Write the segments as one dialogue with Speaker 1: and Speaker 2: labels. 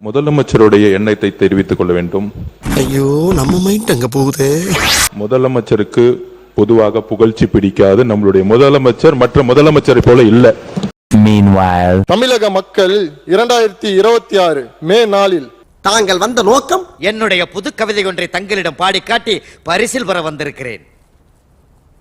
Speaker 1: முதலமைச்சருடைய எண்ணத்தை தெரிவித்துக் கொள்ள வேண்டும்.
Speaker 2: ஐயோ, நம்ம மைண்ட் அங்க போகுது.
Speaker 1: முதலமைச்சருக்கு பொதுவாக புகழ்ச்சி பிடிக்காது. நம்மளுடைய முதலமைச்சர் மற்ற முதலமைச்சரை போல இல்ல.
Speaker 3: தமிழக மக்கள் 2026 மே நாளில்
Speaker 2: தாங்கள் வந்த நோக்கம்
Speaker 4: என்னுடைய புது கவிதை ஒன்றை தங்களிடம் பாடி காட்டி பரிசில் பெற வந்திருக்கிறேன்.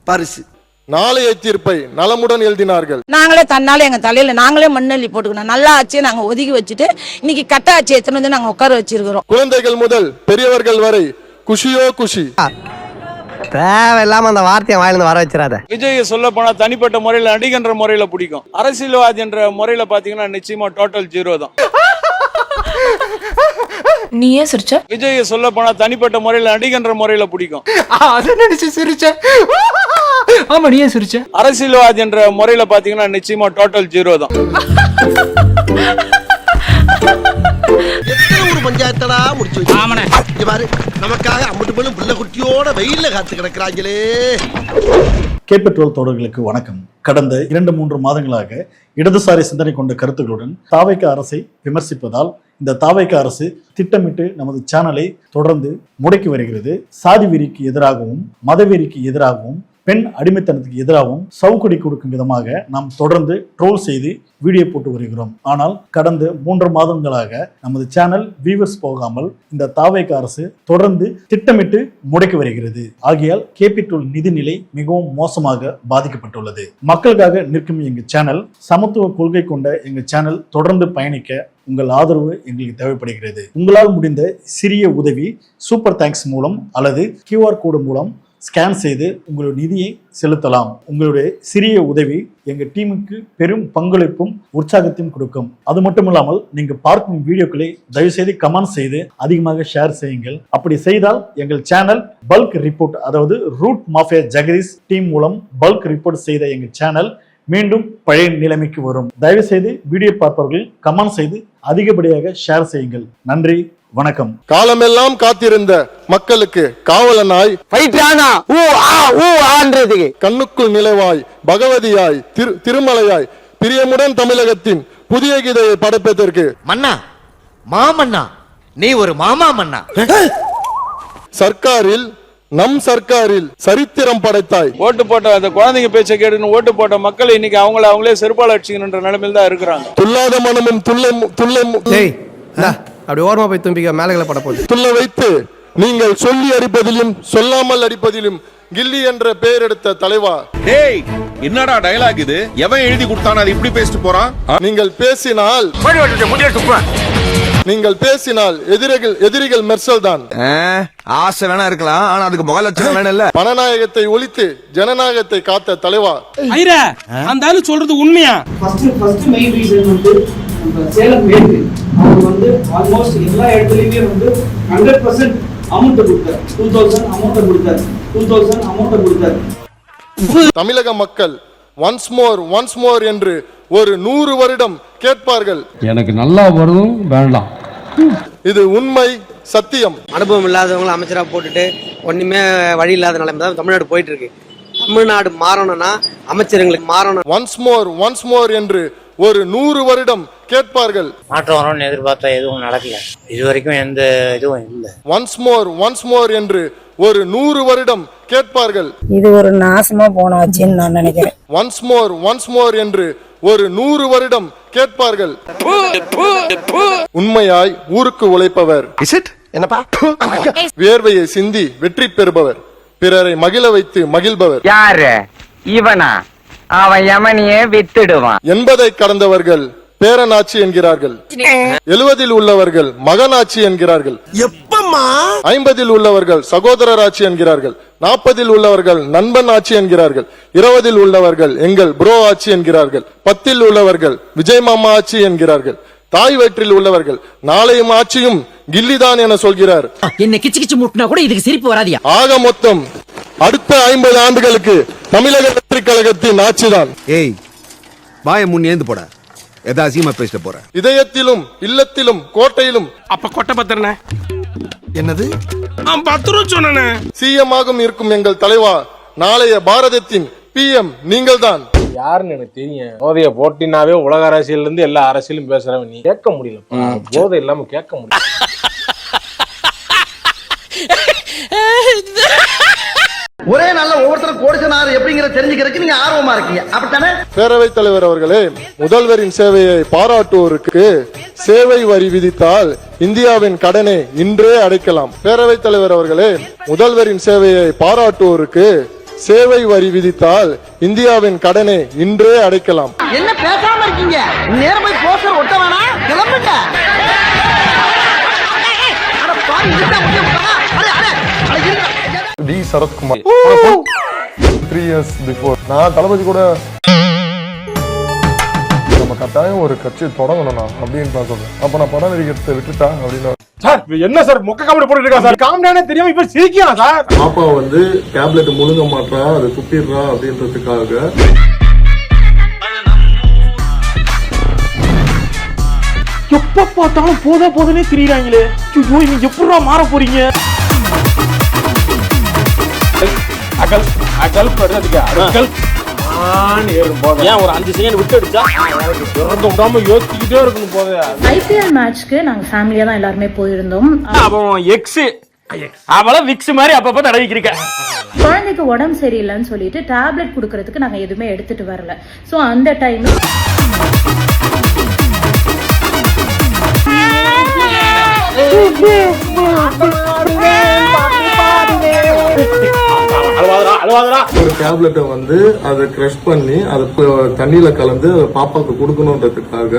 Speaker 2: பரிசு
Speaker 3: நாளைய தீர்ப்பை நலமுடன் எழுதினார்கள்.
Speaker 5: நாங்களே தன்னால எங்க தலையில நாங்களே மண்ணள்ளி போட்டுக்கணும். நல்லா ஆச்சு நாங்க ஒதுக்கி வச்சுட்டு இன்னைக்கு கட்ட ஆச்சு எத்தனை வந்து நாங்க உட்கார வச்சிருக்கிறோம்.
Speaker 3: குழந்தைகள் முதல் பெரியவர்கள் வரை குஷியோ குஷி.
Speaker 6: தேவையில்லாம அந்த வார்த்தையை வாயிலிருந்து வர வச்சிடாத.
Speaker 7: விஜய் சொல்ல போனா தனிப்பட்ட முறையில நடிகன்ற முறையில பிடிக்கும். அரசியல்வாதி என்ற முறையில பாத்தீங்கன்னா நிச்சயமா டோட்டல் 0 தான்.
Speaker 8: நீ ஏன் சிரிச்ச?
Speaker 7: விஜய் சொல்ல போனா தனிப்பட்ட முறையில நடிகன்ற முறையில பிடிக்கும்.
Speaker 6: அத நினைச்சு சிரிச்ச.
Speaker 8: ஆமா, நீ ஏன் சிரிச்ச?
Speaker 7: அரசியல்வாதி என்ற முறையில பாத்தீங்கன்னா நிச்சயமா டோட்டல் 0 தான்.
Speaker 2: எத்தனை ஒரு பஞ்சாயத்தடா முடிச்சு வச்சு பாரு. நமக்காக அம்பட்டு பெண்ணும் பிள்ளை குட்டியோட வெயில்ல காத்து கிடக்குறாங்களே.
Speaker 9: கேபிட்டல் தோழர்களுக்கு வணக்கம். கடந்த 2-3 மாதங்களாக இடதுசாரி சிந்தனை கொண்ட கருத்துக்களுடன் தாவேக அரசை விமர்சிப்பதால் இந்த தாவேக அரசு திட்டமிட்டு நமது சேனலை தொடர்ந்து முடக்கி வருகிறது. சாதி வெறிக்கு எதிராகவும் மதவெறிக்கு எதிராகவும் பெண் அடிமைத்தனத்துக்கு எதிராகவும் சவுக்கடி கொடுக்கும் விதமாக நாம் தொடர்ந்து ட்ரோல் செய்து வீடியோ போட்டு வருகிறோம். ஆனால் கடந்த 3 மாதங்களாக நமது சேனல் வியூவர்ஸ் போகாமல் இந்த தாவேக அரசு தொடர்ந்து திட்டமிட்டு முடக்கி வருகிறது. ஆகையால் கேபிட்டல் நிதிநிலை மிகவும் மோசமாக பாதிக்கப்பட்டுள்ளது. மக்களுக்காக நிற்கும் எங்கள் சேனல், சமத்துவ கொள்கை கொண்ட எங்கள் சேனல் தொடர்ந்து பயணிக்க உங்கள் ஆதரவு எங்களுக்கு தேவைப்படுகிறது. உங்களால் முடிந்த சிறிய உதவி சூப்பர் தேங்க்ஸ் மூலம் அல்லது QR கோடு மூலம் ஸ்கேன் செய்து உங்களுடைய நிதியை செலுத்தலாம். உங்களுடைய சிறிய உதவி எங்கள் டீமுக்கு பெரும் பங்களிப்பும் உற்சாகத்தையும் கொடுக்கும். அது மட்டும் இல்லாமல் நீங்க பார்க்கும் வீடியோக்களை தயவு செய்து கமெண்ட் செய்து அதிகமாக ஷேர் செய்யுங்கள். அப்படி செய்தால் எங்கள் சேனல் பல்க் ரிப்போர்ட், அதாவது ரூட் மாஃபியா ஜெகதீஷ் டீம் மூலம் பல்க் ரிப்போர்ட் செய்த எங்கள் சேனல் மீண்டும் பழைய நிலைமைக்கு வரும். தயவு செய்து வீடியோ பார்ப்பவர்கள் கமெண்ட் செய்து அதிகப்படியாக ஷேர் செய்யுங்கள். நன்றி, வணக்கம்.
Speaker 3: காலமெல்லாம் காத்திருந்த மக்களுக்கு காவலனாய் கண்ணுக்குள் நிலவாய் பகவதியாய் திருமலையாய் பிரியமுடன் தமிழகத்தின் புதிய கீதையை படைப்பதற்கு
Speaker 4: மன்னா, மாமன்னா, நீ ஒரு மாமா மன்னா.
Speaker 3: சர்க்காரில் நம் சர்க்காரில் சரித்திரம் படைத்தாய்.
Speaker 7: ஓட்டு போட்ட அந்த குழந்தைங்க பேச்சை கேட்டுன்னு ஓட்டு போட்ட மக்கள் இன்னைக்கு அவங்களே செருப்பால அடிச்சுக்கணுன்ற நிலைமையில தான் இருக்கிறாங்க.
Speaker 3: துல்லாத மனமும்
Speaker 6: அப்படி ஓரமா போய் தும்பிக்க மேலகளை பட போகுது.
Speaker 3: துள்ள வைத்து நீங்கள் சொல்லி அடிப்பதிலும் சொல்லாமல் அடிப்பதிலும் கில்லி என்ற பெயர் எடுத்த தலைவா.
Speaker 10: டேய், என்னடா டயலாக் இது? எவன் எழுதி கொடுத்தானே அது இப்படி பேசிட்டு போறான்?
Speaker 3: நீங்கள் பேசினால் எதிரிகள் மெர்சல் தான்.
Speaker 10: ஆசை வேணா இருக்கலாம், ஆனா அதுக்கு முக லட்சணம் வேணும் இல்ல.
Speaker 3: பணநாயகத்தை ஒழித்து ஜனநாயகத்தை காத்த தலைவா.
Speaker 7: அந்த ஆளு சொல்றது உண்மையா?
Speaker 11: ஃபர்ஸ்ட் மெயின் ரீசன் வந்து சேலம் மேற்கு அவங்க வந்து ஆல்மோஸ்ட் எல்லா இடத்துலயுமே வந்து 100% அமௌண்ட் கொடுத்தார். 2000 அமௌண்ட் கொடுத்தார்.
Speaker 3: தமிழக மக்கள் ஒன்ஸ் மோர் என்று ஒரு 100 வருடம் கேட்பார்கள்.
Speaker 12: எனக்கு நல்லா வருதும் வேண்டாம்.
Speaker 3: இது உண்மை, சத்தியம்.
Speaker 6: அனுபவம் இல்லாதவங்களை அமைச்சரா போட்டுட்டு ஒண்ணுமே வழி இல்லாத நிலைமை தான் தமிழ்நாடு போயிட்டு இருக்கு. தமிழ்நாடு மாறணும்னா அமைச்சர்களுக்கு மாறணும்.
Speaker 3: ஒன்ஸ் மோர் என்று ஒரு 100 வருடம் கேட்பார்கள்.
Speaker 4: மாற்றம் வரும்னு எதிர்பார்த்தா எதுவும் நடக்கல. இதுவரைக்கும் எந்த இதுவும் இல்லை.
Speaker 3: ஒன்ஸ் மோர் என்று ஒரு 100 வருடம் கேட்பார்கள்.
Speaker 5: இது ஒரு நாசமா போனாச்சுன்னு நான் நினைக்கிறேன்.
Speaker 3: ஒன்ஸ் மோர் என்று ஒரு 100 வருடம் கேட்பார்கள். உண்மையாய் ஊருக்கு உழைப்பவர், வியர்வையை சிந்தி வெற்றி பெறுபவர், பிறரை மகிழ வைத்து மகிழ்பவர்.
Speaker 6: யாரு இவனா? அவன் யமனியே வித்துடுவான்.
Speaker 3: 80 கடந்தவர்கள் பேரனாட்சி என்கிறார்கள். 70 உள்ளவர்கள் மகனாட்சி என்கிறார்கள். 50 உள்ளவர்கள் சகோதரர் ஆட்சி என்கிறார்கள். 40 உள்ளவர்கள் நண்பன் ஆட்சி என்கிறார்கள். 20 உள்ளவர்கள் எங்கள் ப்ரோ ஆட்சி என்கிறார்கள். 10 உள்ளவர்கள் விஜய் மாமா ஆட்சி என்கிறார்கள். தாய் வயிற்றில் உள்ளவர்கள் நாளையும் ஆட்சியும் கில்லிதான் என சொல்கிறார்.
Speaker 4: என்ன கிச்சு கிச்சு முட்டினா கூட இதுக்கு சிரிப்பு வராதியா?
Speaker 3: ஆக மொத்தம் அடுத்த 50 ஆண்டுகளுக்கு தமிழக வெற்றி கழகத்தின் ஆட்சிதான்.
Speaker 10: ஏய், வாயை முன் ஏந்து போட. எதா அசியமா பேசிட்டு போற.
Speaker 3: இதயத்திலும் இல்லத்திலும் கோட்டையிலும்.
Speaker 7: அப்ப கொட்டை பத்திரனே
Speaker 2: என்னது?
Speaker 7: 10 ரூபா சொன்னே.
Speaker 3: CM ஆகும் இருக்கும் எங்கள் தலைவா, நாளைய பாரதத்தின் PM நீங்கள்தான்.
Speaker 12: யாருன்னு எனக்கு தெரியும். போதைய போட்டினாவே உலக அரசியல்ல இருந்து எல்லா அரசியலும் பேசுறவன் நீ. கேட்க முடியல, போதை இல்லாம கேட்க முடியல.
Speaker 2: ஒரே நாள்ல ஒவ்வொருத்தரும் கோடிசனார் எப்படிங்கிற தெரிஞ்சுக்கிறதுக்கு நீங்க ஆர்வமா இருக்கீங்க, அப்படித்தானே?
Speaker 3: பேரவைத் தலைவர் அவர்களே, முதல்வரின் சேவையை பாராட்டுவோருக்கு சேவை வரி விதித்தால் இந்தியாவின் கடனை இன்றே அடைக்கலாம். பேரவைத் தலைவர் அவர்களே, முதல்வரின் சேவையை பாராட்டுவோருக்கு சேவை வரி விதித்தால் இந்தியாவின் கடனை இன்றே அடைக்கலாம்.
Speaker 2: என்ன பேசாம இருக்கீங்க? நேரம் போய் போஸ்டர் ஒட்ட வேணாம், கிளம்புங்க. அட பாரு, இதுதான் முக்கியம். அட அட அட இருங்க.
Speaker 3: டி சரத்குமார் 3 years before நான் தளபதி கூட நம்ம கட்டாயம் ஒரு கட்சி தொடங்கணும் அப்படின்னு நான் சொல்றேன். அப்ப நான் படம் நடிக்கிறத விட்டுட்டேன் அப்படின்னு.
Speaker 12: சார் என்ன சார் மொக்க காமெடி போட்டுட்டு இருக்கா சார்? காமெடியானே தெரியாம இப்ப சிரிக்கிறான் சார்.
Speaker 3: பாப்பா வந்து டேப்லெட் முழுங்க மாட்டா, அதை துப்பிடுறா அப்படின்றதுக்காக
Speaker 11: எப்ப பார்த்தாலும் போதே திரியிறாங்களே. ஐயோ, நீங்க எப்படா மாற போறீங்க?
Speaker 12: அகல் அகல் படுறதுக்கு அகல் ஏன் ஒரு 5 செகண்ட் விட்டு அடிச்சா திறந்து விடாம யோசிச்சுக்கிட்டே இருக்கணும். போதே
Speaker 8: ஐபிஎல் மேட்ச்க்கு நாங்க ஃபேமிலியா தான் எல்லாருமே போயிருந்தோம்.
Speaker 11: அவன் எக்ஸ் அவள விக்ஸ் மாதிரி அப்பப்ப தடவிக்கிறீங்க.
Speaker 8: குழந்தைக்கு உடம்பு சரியில்லைன்னு சொல்லிட்டு டேப்லெட் கொடுக்கறதுக்கு நாங்க எதுவுமே எடுத்துட்டு வரல. சோ அந்த டைம்
Speaker 3: ஒரு டேப்லெட்டை வந்து அதை கிரஷ் பண்ணி அதை தண்ணியில கலந்து அதை பாப்பாக்கு கொடுக்கணுன்றதுக்காக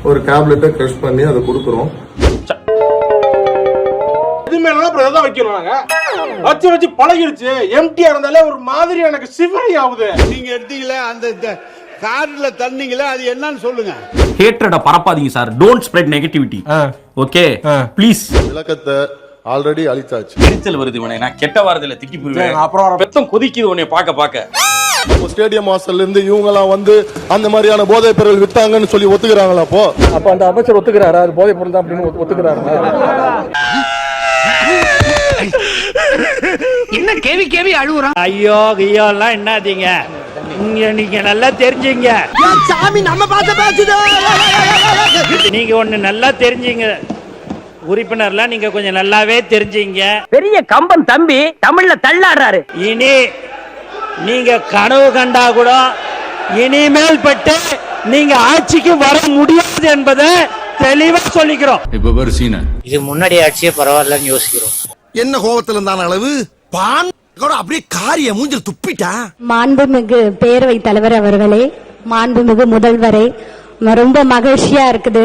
Speaker 3: ஒரு டேப்லெட்டை கிரஷ் பண்ணி அதை கொடுக்குறோம்.
Speaker 12: வைக்கணும் நாங்க வச்சு பழகிடுச்சு. எம்டிஆர் இருந்தாலே ஒரு மாதிரி எனக்கு சிவரி ஆகுது.
Speaker 11: நீங்க எடுத்தீங்களே அந்த கார்ல தண்ணீங்களே, அது என்னன்னு சொல்லுங்க.
Speaker 10: ஹேட்ரட பரப்பாதீங்க sir. Don't spread negativity. Okay please.
Speaker 3: விளக்கத்தை ஆல்ரெடி அழிச்சாச்சு.
Speaker 10: எரிச்சல் வருது உனே, நான் கெட்ட வாரத்துல திக்கி போயிடுவேன். அப்புறம் பெத்தம் கொதிக்குது உன்னை பாக்க.
Speaker 3: ஸ்டேடியம் வாசல்ல இருந்து இவங்க எல்லாம் வந்து அந்த மாதிரியான போதைப் பொருள் வித்தாங்கன்னு சொல்லி ஒத்துக்கிறாங்களா? அப்ப அந்த அமைச்சர் ஒத்துக்கிறாரா அது போதைப் பொருள் தான் அப்படின்னு ஒத்துக்கிறாரு?
Speaker 2: என்ன கேவி அழுகுறான்?
Speaker 11: ஐயோ ஐயோ எல்லாம் என்னாதீங்க, நீங்க நல்லா தெரிஞ்சீங்க.
Speaker 2: சாமி நம்ம பார்த்து பேசுது.
Speaker 11: நீங்க ஒண்ணு நல்லா தெரிஞ்சீங்க, உறுப்பினர்லாம் நீங்க கொஞ்சம் நல்லாவே தெரிஞ்சீங்க.
Speaker 2: பெரிய கம்பன் தம்பி தமிழ்ல தள்ளாடுறாரு.
Speaker 11: இனி நீங்க கனவு கண்டா கூட இனிமேல் பட்டு நீங்க ஆட்சிக்கு வர முடியாது என்பதை தெளிவா சொல்லிக்கிறோம்.
Speaker 10: இப்ப பாரு சீன,
Speaker 6: இது முன்னாடி ஆட்சியே பரவாயில்லன்னு யோசிக்கிறோம்.
Speaker 2: என்ன கோபத்துல இருந்தான அளவு பான் கூட அப்படியே காரிய மூஞ்சில் துப்பிட்டா.
Speaker 8: மாண்புமிகு பேரவைத் தலைவர் அவர்களே, மாண்புமிகு முதல்வரே, ரொம்ப மகிழ்ச்சியா இருக்குது.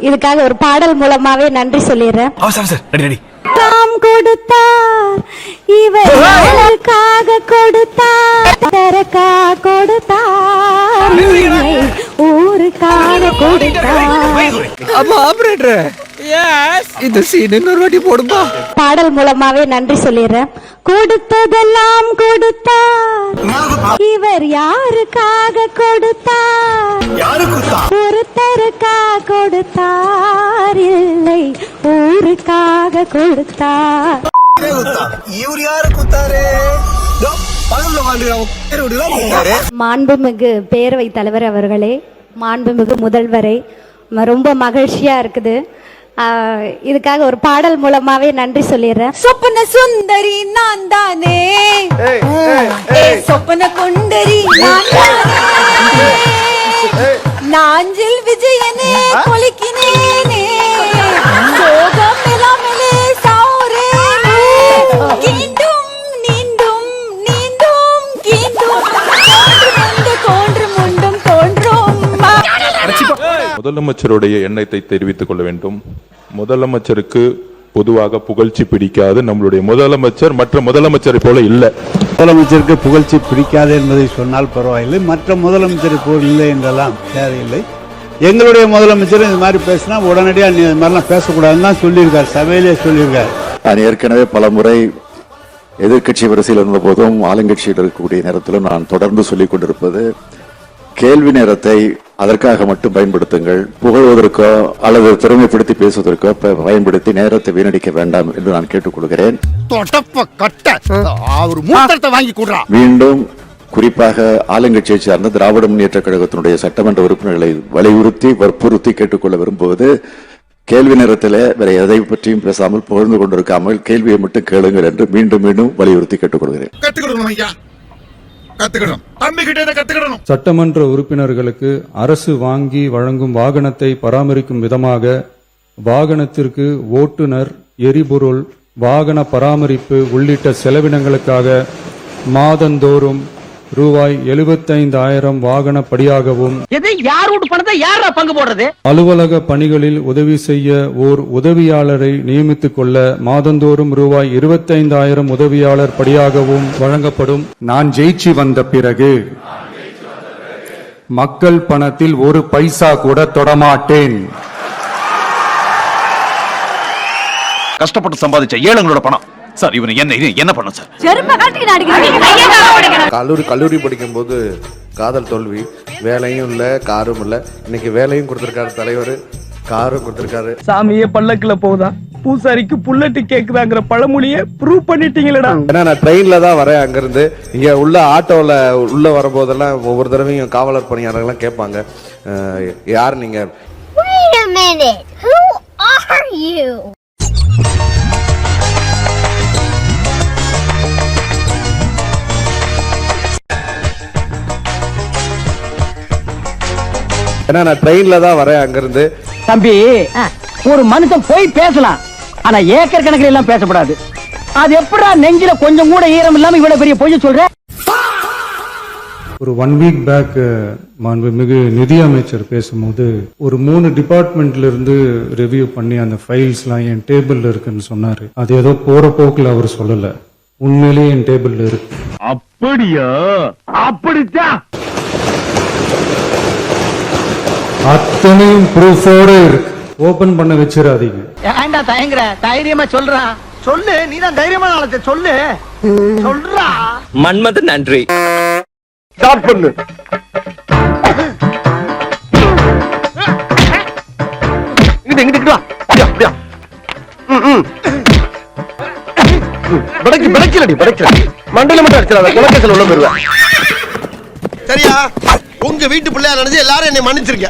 Speaker 8: இதுக்காக ஒரு பாடல் மூலமாவே நன்றி சொல்லிடுறேன். தாம் கொடுத்தார் இவர் கொடுத்தார், தரக்கா கொடுத்தார், ஊருக்காக கொடுத்தார்.
Speaker 2: இந்த சீன் இன்னொரு வாட்டி போடுமா?
Speaker 8: பாடல் மூலமாவே நன்றி சொல்லிடுறேன். கொடுத்ததெல்லாம் கொடுத்தார், இவர் யாருக்காக கொடுத்தார்? ஒருத்தருக்கா கொடுத்தார், இல்லை ஊருக்காக கொடுத்தார்.
Speaker 2: இவர் யாரு குத்தாரு?
Speaker 8: மாண்புமிகு பேரவைத் தலைவர் அவர்களே, மாண்புமிகு முதல்வரே, ரொம்ப மகிழ்ச்சியா இருக்குது. இதுக்காக ஒரு பாடல் மூலமாவே நன்றி சொல்லிடுறேன். சொப்பன சுந்தரி நான் தானே, சொப்பன குண்டரி நான் தானே, நாஞ்சில் விஜயனே கொலிக்கினேனே, சோகம் இல்லாமலே சாரேனே, கீண்டும் நீண்டும் நீண்டும் கீண்டும் கோன்று முண்டும் தோன்றும்.
Speaker 1: முதலமைச்சருடைய எண்ணத்தை தெரிவித்துக் கொள்ள வேண்டும். முதலமைச்சருக்கு பொதுவாக புகழ்ச்சி பிடிக்காது. நம்மளுடைய முதலமைச்சர் மற்ற முதலமைச்சரை போல இல்ல.
Speaker 12: முதலமைச்சருக்கு புகழ்ச்சி பிடிக்காது என்பதை சொன்னால் பரவாயில்லை, மற்ற முதலமைச்சரை போல் இல்லை என்றெல்லாம் தேவையில்லை. எங்களுடைய முதலமைச்சர் இந்த மாதிரி பேசினா உடனடியாக நீ இது மாதிரிலாம் பேசக்கூடாதுன்னு தான் சொல்லியிருக்காரு, சபையிலே சொல்லியிருக்காரு.
Speaker 3: நான் ஏற்கனவே பல முறை எதிர்கட்சி வரிசையில் இருந்த போதும் ஆளுங்கட்சியில் இருக்கக்கூடிய நேரத்திலும் நான் தொடர்ந்து சொல்லிக் கொண்டிருப்பது, கேள்வி நேரத்தை
Speaker 12: அதற்காக மட்டும் பயன்படுத்துங்கள். புகழ்வதற்கோ அல்லது பெருமைப்படுத்தி பேசுவதற்கோ பயன்படுத்தி நேரத்தை வீணடிக்க வேண்டாம் என்று நான் கேட்டுக்கொள்கிறேன். மீண்டும் குறிப்பாக ஆளுங்கட்சியை சார்ந்த திராவிட முன்னேற்ற கழகத்தினுடைய சட்டமன்ற உறுப்பினர்களை வலியுறுத்தி வற்புறுத்தி கேட்டுக்கொள்ள விரும்புவது, கேள்வி நேரத்தில் வேற எதை பற்றியும் பேசாமல் புகழ்ந்து கொண்டிருக்காமல் கேள்வியை மட்டும் கேளுங்கள் என்று மீண்டும் மீண்டும் வலியுறுத்தி கேட்டுக்கொள்கிறேன்.
Speaker 11: சட்டமன்ற உறுப்பினர்களுக்கு அரசு வாங்கி வழங்கும் வாகனத்தை பராமரிக்கும் விதமாக வாகனத்திற்கு ஓட்டுநர், எரிபொருள், வாகன பராமரிப்பு உள்ளிட்ட செலவினங்களுக்காக மாதந்தோறும் ரூபாய் 75,000 வாகன படியாகவும் அலுவலக பணிகளில் உதவி செய்ய ஓர் உதவியாளரை நியமித்துக் கொள்ள மாதந்தோறும் ரூபாய் 25,000 உதவியாளர் படியாகவும் வழங்கப்படும். நான் ஜெயிச்சு வந்த பிறகு மக்கள் பணத்தில் ஒரு பைசா கூட தொடமாட்டேன்.
Speaker 10: கஷ்டப்பட்டு சம்பாதிச்ச ஏழைங்களோட பணம் சார். இவன் என்ன பண்ண சார்?
Speaker 3: கல்லூரி படிக்கும் போது காதல் தோல்வி, வேலையும் இல்ல, காரும் இல்ல. இன்னைக்கு வேலையும் கொடுத்திருக்காரு தலைவர், காரும் கொடுத்திருக்காரு.
Speaker 11: சாமியே பல்லக்குல போகுதா, பூசாரிக்கு புல்லட்டு கேக்குதாங்கிற பழமொழியை ப்ரூவ் பண்ணிட்டீங்களடா.
Speaker 3: ஏன்னா நான் ட்ரெயின்ல தான் வரேன், அங்கிருந்து இங்க உள்ள ஆட்டோல உள்ள வரும்போதெல்லாம் ஒவ்வொரு தடவையும் காவலர் பணியாளர்கள்லாம் கேட்பாங்க, யார் நீங்க? ஏன்னா நான் ட்ரெயின்ல தான் வரேன், அங்கிருந்து.
Speaker 11: தம்பி, ஒரு மனுஷன் போய் பேசலாம், ஆனா ஏக்கர் கணக்கில் எல்லாம் பேசப்படாது. அது எப்படா நெஞ்சில கொஞ்சம் கூட ஈரம் இல்லாம இவ்வளவு பெரிய பொய் சொல்ற? ஒரு 1 வீக் பேக் மாண்புமிகு நிதி அமைச்சர் பேசும்போது ஒரு 3 டிபார்ட்மெண்ட்ல இருந்து ரிவ்யூ பண்ணி அந்த ஃபைல்ஸ்லாம் என் டேபிள்ல இருக்குன்னு சொன்னாரு. அது ஏதோ போற போக்குல அவர் சொல்லல, உண்மையிலேயே என் டேபிள்ல இருக்கு.
Speaker 10: அப்படியா? அப்படித்தான்.
Speaker 11: அத்தனையும் ப்ரூஃபோட இருக்கு. ஓபன் பண்ண வச்சிடாதீங்க.
Speaker 6: ஏன்டா தயங்குற? தைரியமா சொல்றா, சொல்லு. நீதான் தைரியமான ஆளத்தை சொல்லு, சொல்றா.
Speaker 10: மன்மத நன்றி.
Speaker 3: ஸ்டார்ட் பண்ணு. இங்கிட்டு வா. அப்படியா? படைக்கல மண்டல மட்டும் அடிச்சிடாத, குலக்கேசல் உள்ள போயிருவேன்.
Speaker 2: சரியா? உங்க வீட்டு பிள்ளையா நினைச்சு எல்லாரும் என்னை மன்னிச்சிருக்க.